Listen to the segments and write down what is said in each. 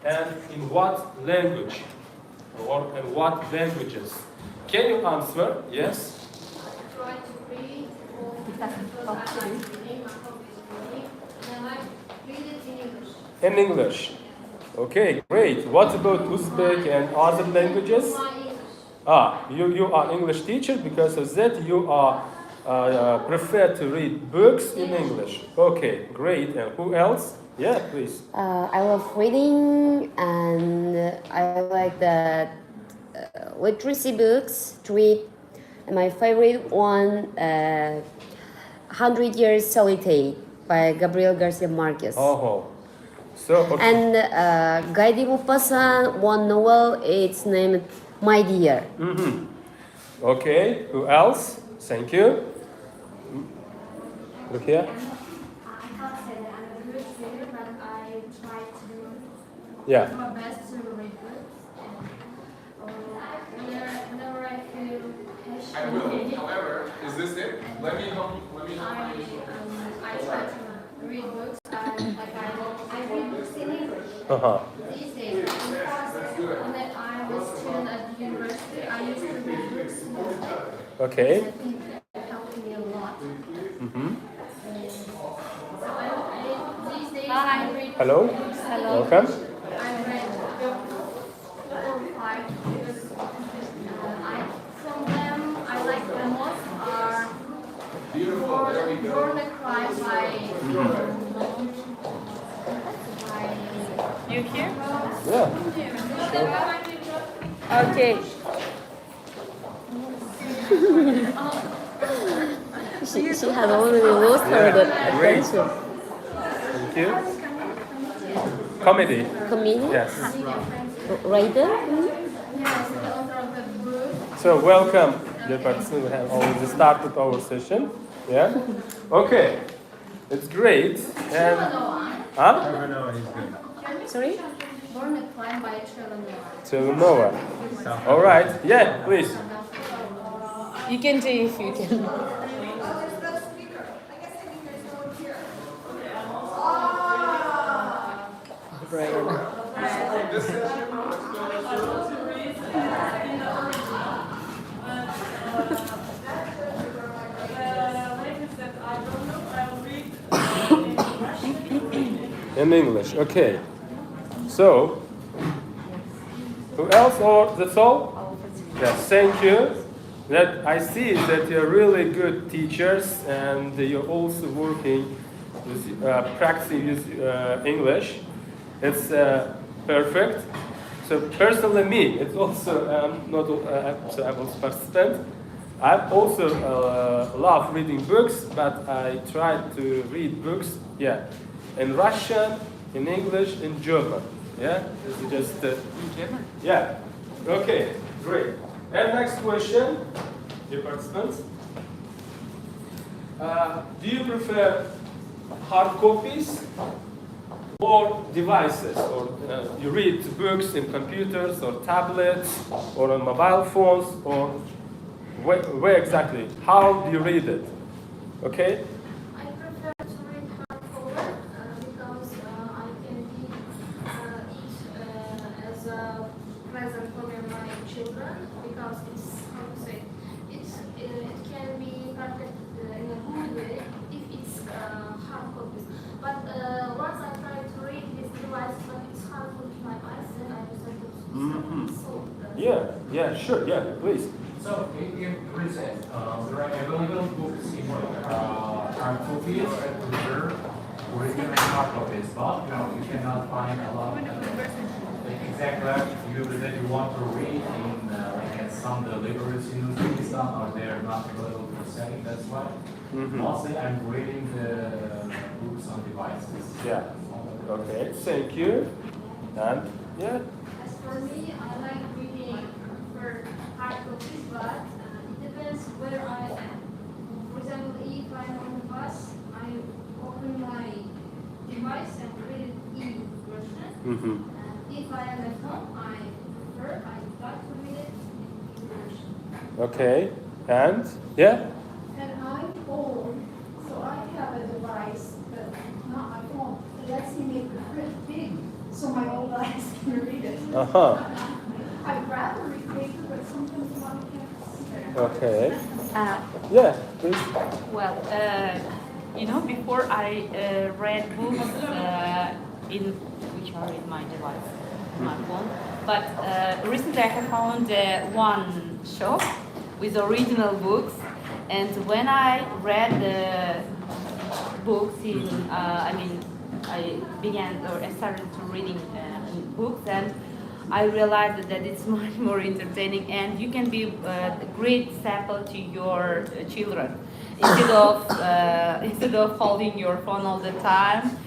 and in what language? Or in what languages? Can you answer? Yes? Try to read or and I read it in English. In English. Okay, great. What about Uzbek and other languages? You are English teacher, because of that you are prefer to read books in English. Okay, great. And who else? Yeah, please. I love reading, and I like the literacy books to read. And my favorite one, 100 Years Solitude by Gabriel Garcia Marquez. Oh, so okay. And Guy de Maupassant, one novel, it's named My Dear. Mm-hmm. Okay, who else? Thank you. Look here. I can't say that I'm a good reader, but I try to do Yeah. my best to read books. And whenever I feel passionate, I will. However, is this it? Let me help you. I try to read books. I read books in English. These days, in the past, when I was student at the university, I used to read books mostly. Okay. I think it helped me a lot. Mm-hmm. These days I read Hello. books. Welcome. I read 4 or 5 books. From them, I like the most are Born a Cry by You here? Yeah. Okay. She had already lost her Great. attention. Thank you. Comedy. Comedian? Yes. Writer? Yes, the author of the book. So welcome, dear participants. We have already started our session. Yeah. Okay. It's great. And huh? Sorry? Born a Cry by Trevor Noah. Trevor Noah. All right. Yeah, please. You can do if you can. In English. Okay. So, who else, or that's all? Yes, thank you. That I see that you're really good teachers, and you're also working with practicing with English. It's perfect. So personally, me, it's also not. So I'm also participant. I also love reading books, but I try to read books. Yeah, in Russian, in English, in German. Yeah, this is just. In German? Yeah. Okay. Great. And next question, dear participants. Do you prefer hard copies or devices? Or you read books in computers or tablets or on mobile phones, or where exactly? How do you read it? Okay? I prefer to read hardcover because I can read it as a present for my children, because it's, how to say, it can be perfect in a good way if it's hard copies. But once I try to read this device, but it's harmful to my eyes, then I decided to solve that. Yeah, sure, yeah, please. So, in present, there are available books in hard copies that preserve original hard copies, but you cannot find a lot of exactly that you want to read in like at some deliveries in Uzbekistan, or they're not available for selling. That's why mostly I'm reading the books on devices. Yeah. Okay, thank you. And yeah. As for me, I like reading for hard copies, but it depends where I am. For example, if I'm on the bus, I open my device and read it in version. If I am at home, I like to read it in version. Okay. And yeah. And I'm old, so I have a device, but not my phone, that lets me make the print big so my old eyes to read it. Uh-huh. I'd rather read paper, but sometimes one can't. Okay. Uh, Yeah, please. well, you know, before I read books in which are in my device, my phone. But recently I have found one shop with original books, and when I read the books in, I began or I started to reading books, and I realized that it's much more entertaining, and you can be a great example to your children instead of holding your phone all the time.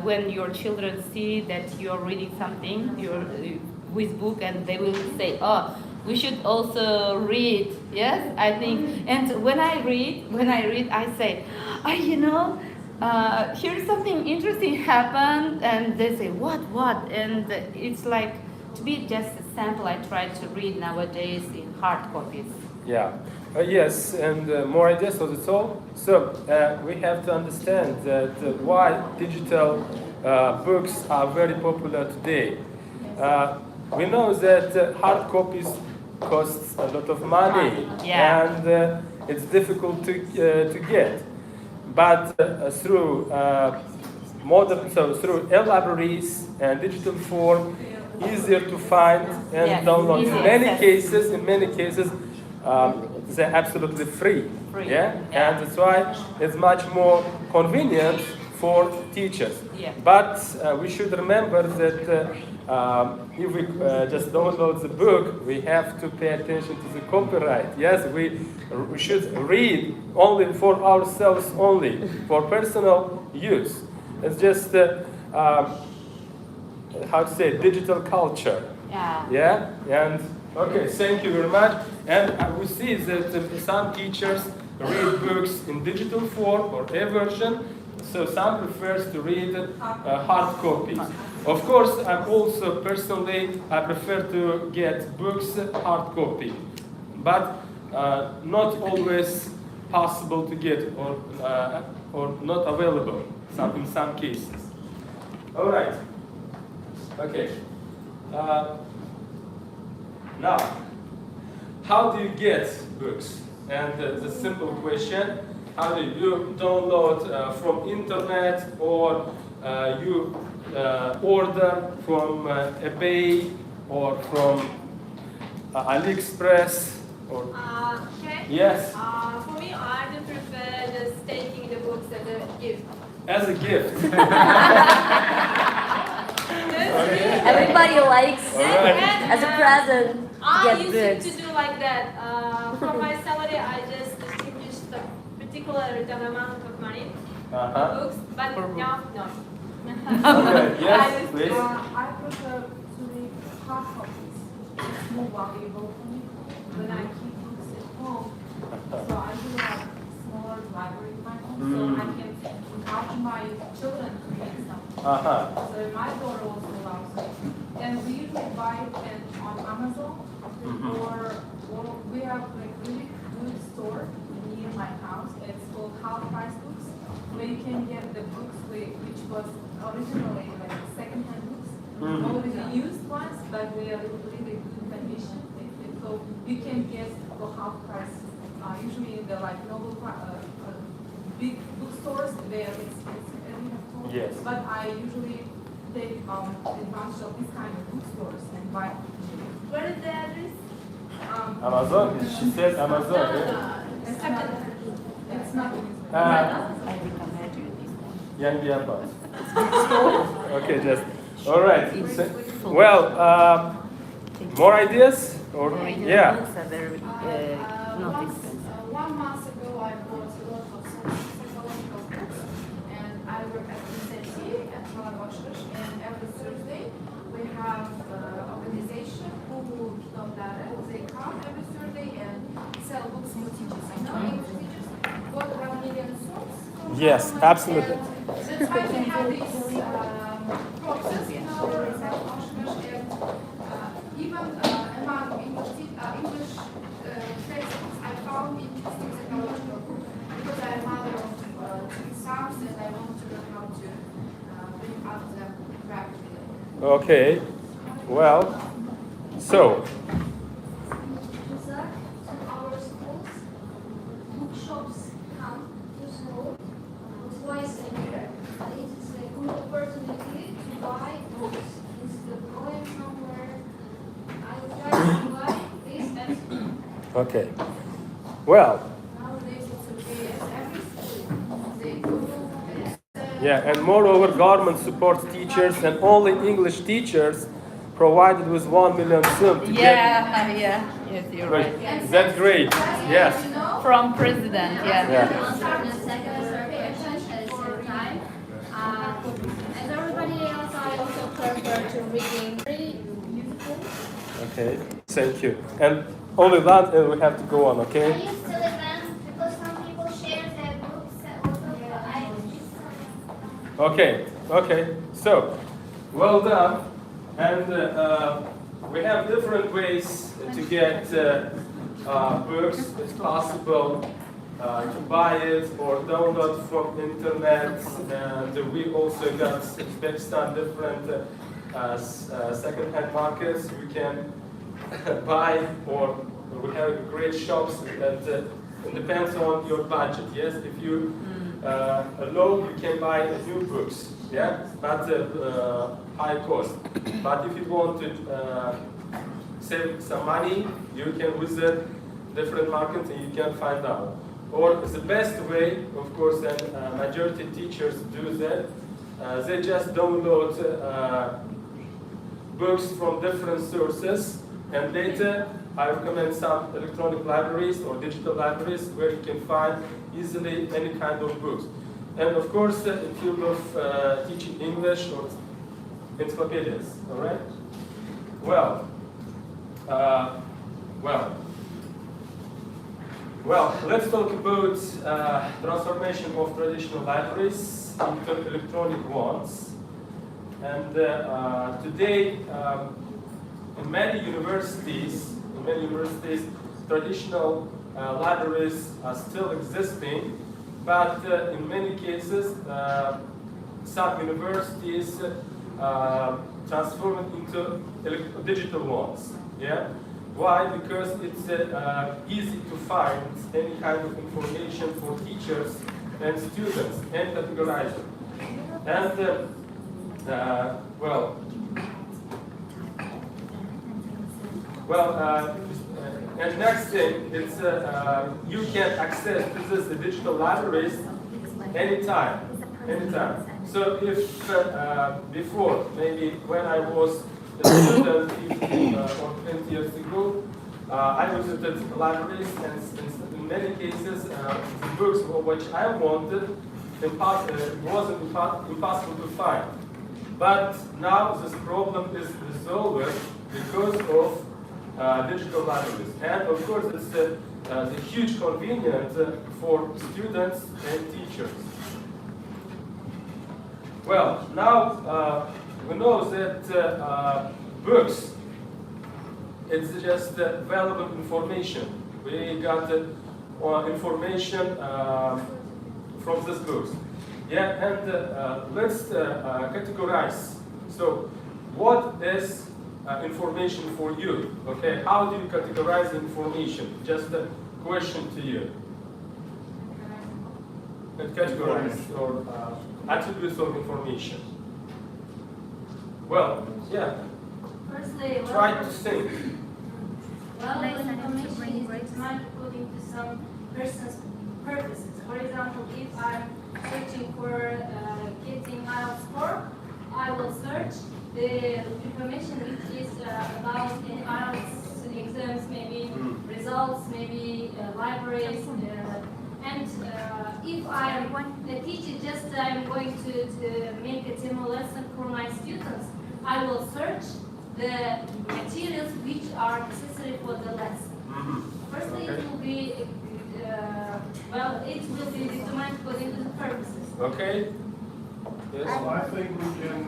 When your children see that you're reading something, you're with book, and they will say, "Oh, we should also read." Yes, I think. And when I read, I say, "Oh, you know, here's something interesting happened," and they say, "What?" And it's like to be just a sample. I try to read nowadays in hard copies. Yeah. Yes, and more ideas for the soul. So we have to understand that why digital books are very popular today. We know that hard copies costs a lot of money, Yeah. and it's difficult to get. But through through e-libraries and digital form, easier to find and Yes, download. easy In many cases, they're absolutely free. Free, Yeah? yeah. And that's why it's much more convenient for teachers. Yeah. But we should remember that if we just download the book, we have to pay attention to the copyright. Yes, we should read only for ourselves only, for personal use. It's just, how to say, digital culture. Yeah. Yeah, and okay, thank you very much. And we see that some teachers read books in digital form or e-version, so some prefers to read hard copies. Of course, I'm also personally, I prefer to get books hard copy, but not always possible to get or not available in some cases. All right. Okay. Now, how do you get books? And the simple question: how do you download from internet, or you order from eBay or from AliExpress? Or Okay. yes, For me, I do prefer just taking the books as a gift. as a gift. Everybody likes Alright. as a present I get used books. to do like that. From my salary, I just distinguish the particular return amount of money for Uh-huh. books, but now, no. Okay. Yes, please. I prefer to read hard copies. It's more valuable for me when I keep books at home. So I do have a smaller library in my home, so I can encourage my children to read something. Uh-huh. So my daughter also loves it. And we usually buy it on Amazon, or we have like really good store near my house. It's called Half Price Books, where you can get the books which was originally like second-hand books, already used ones, but they are really good condition. So you can get for half price. Usually in the like novel big bookstores, there it's expensive. Yes. But I usually take advantage of these kind of bookstores and buy. What is the address? Amazon. She said Amazon. Yeah? It's not in I recommend you this one. Young Biabas. Okay, just all right. So, well, more ideas? Or Original yeah. books are very not expensive. 1 month ago, I bought a lot of psychological books, and I work at UNICEF at Malagoshish, and every Thursday we have organization who don't matter. They come every Thursday and sell books for teachers. I know English teachers got 1 million songs. Yes, absolutely. That's why they have this process in our Malagoshish, and even among English textbooks, I found interesting psychological book because I'm a mother of two sons and I want to learn how to bring up the practically. Okay. Well, so Zach, to our schools, bookshops come to school twice a year. It's a good opportunity to buy books instead of going somewhere. I try to buy this at school. okay. Well, Nowadays it's okay at every school. They do yeah, and moreover, government supports teachers, and only English teachers provided with 1 million soon to Yeah, yes, you're get. right. That's great. Yes. From president, yeah. Yeah. start the second survey at the same time. As everybody else, I also prefer to reading. Very beautiful. Okay. Thank you. And only that, and we have to go on. I Okay. use Telegram because some people share their books. Also, I use Okay. Okay. So, well done. And we have different ways to get books. It's possible to buy it or download from internet. And we also got Uzbekistan different second-hand markets. We can buy, or we have great shops that it depends on your budget. Yes, if you alone you can buy new books. Yeah, but high cost. But if you want to save some money, you can visit different markets and you can find out. Or the best way, of course, and majority teachers do that, they just download books from different sources, and later I recommend some electronic libraries or digital libraries where you can find easily any kind of books. And of course, in field of teaching English or encyclopedias, all right? Well, let's talk about transformation of traditional libraries into electronic ones. And today, in many universities, traditional libraries are still existing, but in many cases, some universities transform it into digital ones. Yeah. Why? Because it's easy to find any kind of information for teachers and students and categorize it. And and next thing, it's you can access to this digital libraries anytime. So if before, maybe when I was a student 15 or 20 years ago, I visited libraries, and in many cases, the books which I wanted wasn't impossible to find. But now this problem is resolved because of digital libraries. And of course, it's a huge convenience for students and teachers. Well, now we know that books, it's just valuable information. We got information from these books. Yeah, and let's categorize. So, what is information for you? Okay, how do you categorize information? Just a question to you. Categorize or attributes of information. Well, yeah. Firstly, Try to think. well, information is defined according to some person's purposes. For example, if I'm searching for getting IELTS score, I will search the information which is about any IELTS exams, maybe results, maybe libraries, and if I'm a teacher, just I'm going to make a demo lesson for my students, I will search the materials which are necessary for the lesson. Firstly, it will be it will be determined according to the purposes. Okay. Yes. I think we can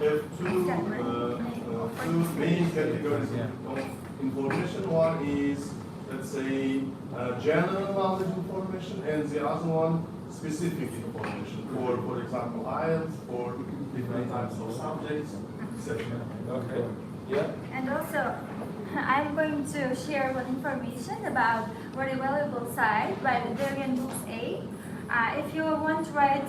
have two main categories of information. One is, let's say, general knowledge information, and the other one, specific information. For example, IELTS, for different types of subjects. session. Okay. Yeah. And also, I'm going to share one information about very valuable site by the Darian Books A. If you want to write,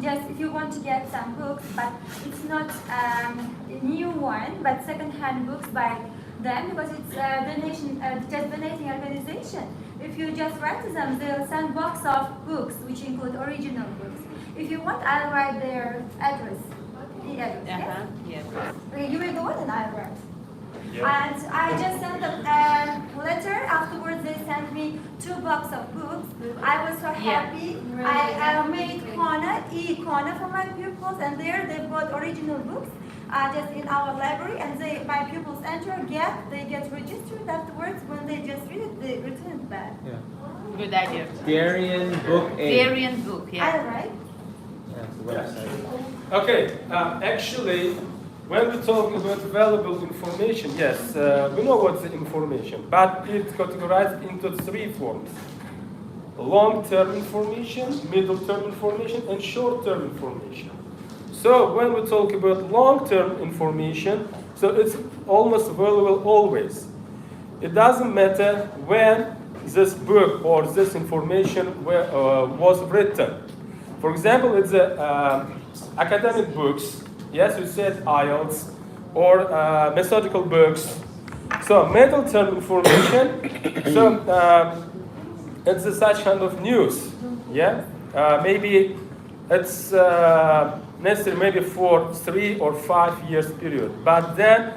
if you want to get some books, but it's not a new one, but second-hand books by them, because it's a donation, just donating organization. If you just write to them, they'll send box of books, which include original books. If you want, I'll write their address. The address, yes? Yes. Okay, you will go and I'll write. Yeah. And I just sent a letter. Afterwards, they sent me 2 boxes of books. I was so happy. I made e-corner for my pupils, and there they bought original books just in our library. And my pupils they get registered afterwards. When they just read it, they return it back. Yeah. Good idea. Darien Book A. Darien book, yeah. I'll write. Yeah, it's the website. Okay. Actually, when we talk about valuable information, yes, we know what's the information, but it's categorized into 3 forms: long-term information, middle-term information, and short-term information. So when we talk about long-term information, so it's almost valuable always. It doesn't matter when this book or this information was written. For example, it's academic books. Yes, you said IELTS or methodical books. So middle-term information. So it's such kind of news. Yeah, maybe it's necessary maybe for 3 or 5 years period, but then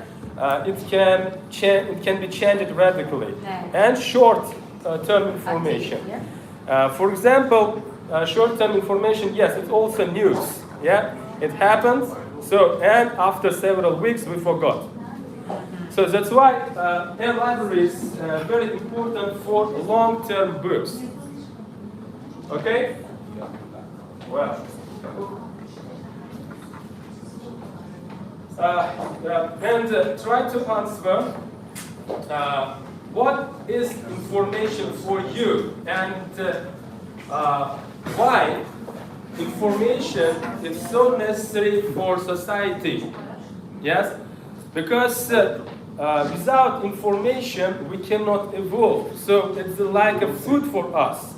it can be changed radically. And short-term information. For example, short-term information. Yes, it's also news. Yeah, it happens. So, and after several weeks, we forgot. So that's why a library is very important for long-term books. Okay? Well. And try to answer what is information for you and why information is so necessary for society. Yes? Because without information we cannot evolve. So it's like a food for us.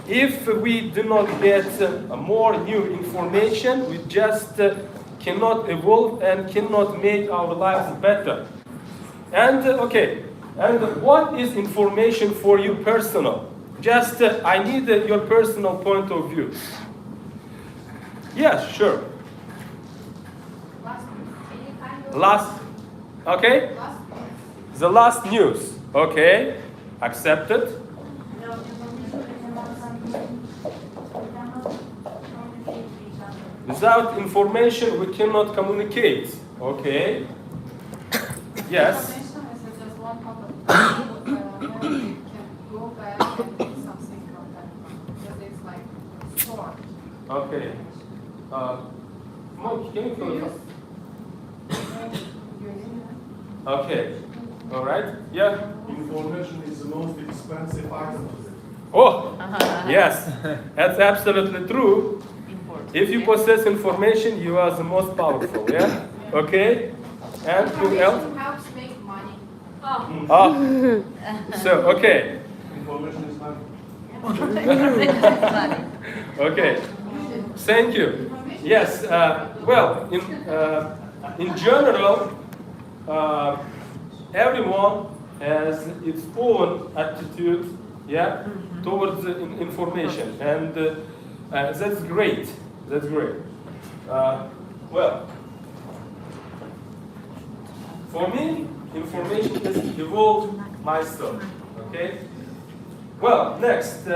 If we do not get more new information, we just cannot evolve and cannot make our lives better. And okay, and what is information for you personal? Just I need your personal point of view. Yes, sure. Last, okay? The last news, okay? Accepted. Without information, we cannot communicate, okay? Yes. Information is just one part of it. Where we can go back and do something from that. Because it's like stored. Okay. Mom, can you close up? Okay. All right. Yeah. Information is the most expensive item. Oh, yes. That's absolutely true. If you possess information, you are the most powerful. Yeah. Okay. And who else? Information helps make money. Oh. So okay. Information is money. Okay. Thank you. Yes. Well, in general, everyone has its own attitude, yeah, towards information, and that's great. That's great. Well, for me, information has evolved myself. Okay. Well, next.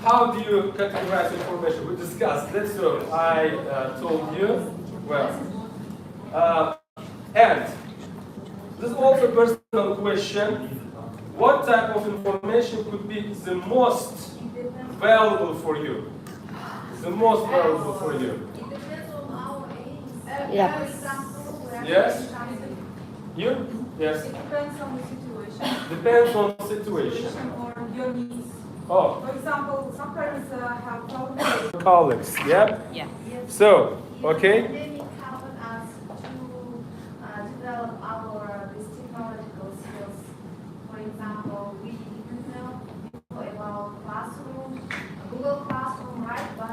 How do you categorize information? We discussed this, so I told you. Well, and this is also a personal question. What type of information could be the most valuable for you? The most valuable for you? It depends on our age. Yeah. For example, we are Yes? You? Yes. It depends on the situation. Depends on the situation. Or your needs. Oh, For example, some parents have problems with colleagues, yeah? Yeah. So, okay. Pandemic helped us our these technological skills. For example, we didn't know before about classroom, Google Classroom, right? But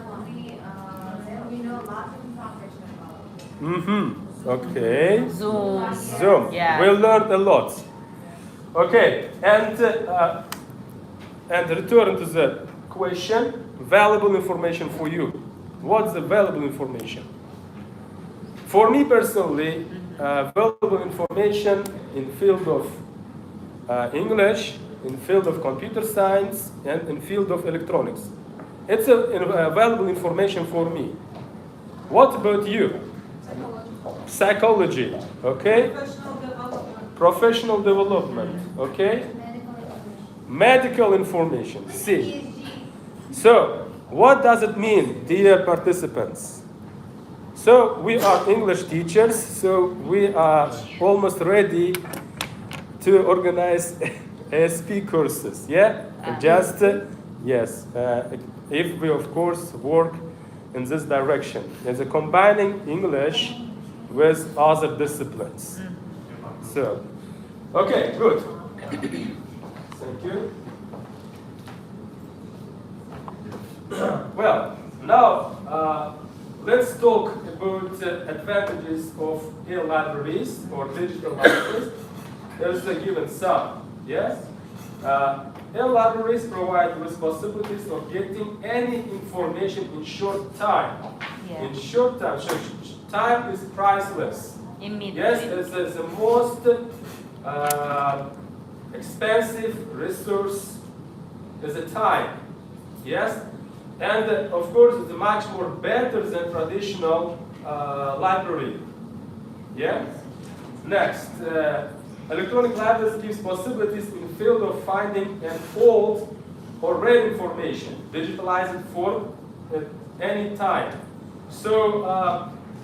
then we know a lot of information about it. Mm-hmm. Okay. Zoom. Zoom. Yeah. We learned a lot. Okay, and return to the question, valuable information for you. What's the valuable information? For me personally, valuable information in field of English, in field of computer science, and in field of electronics. It's a valuable information for me. What about you? Psychology, okay? Professional development, okay? Medical information, C. So, what does it mean, dear participants? So, we are English teachers, so we are almost ready to organize ASP courses, yeah? Just, yes, if we, of course, work in this direction. It's a combining English with other disciplines. So, okay, good. Thank you. Well, now let's talk about advantages of e-libraries or digital libraries. There's a given some, yes? E-libraries provide with possibilities of getting any information in short time. Yeah. In short time, so time is priceless. Immediately. Yes, it's the most expensive resource is the time. Yes, and of course it's much more better than traditional library. Yeah. Next, electronic libraries gives possibilities in the field of finding an old or rare information, digitalized form at any time. So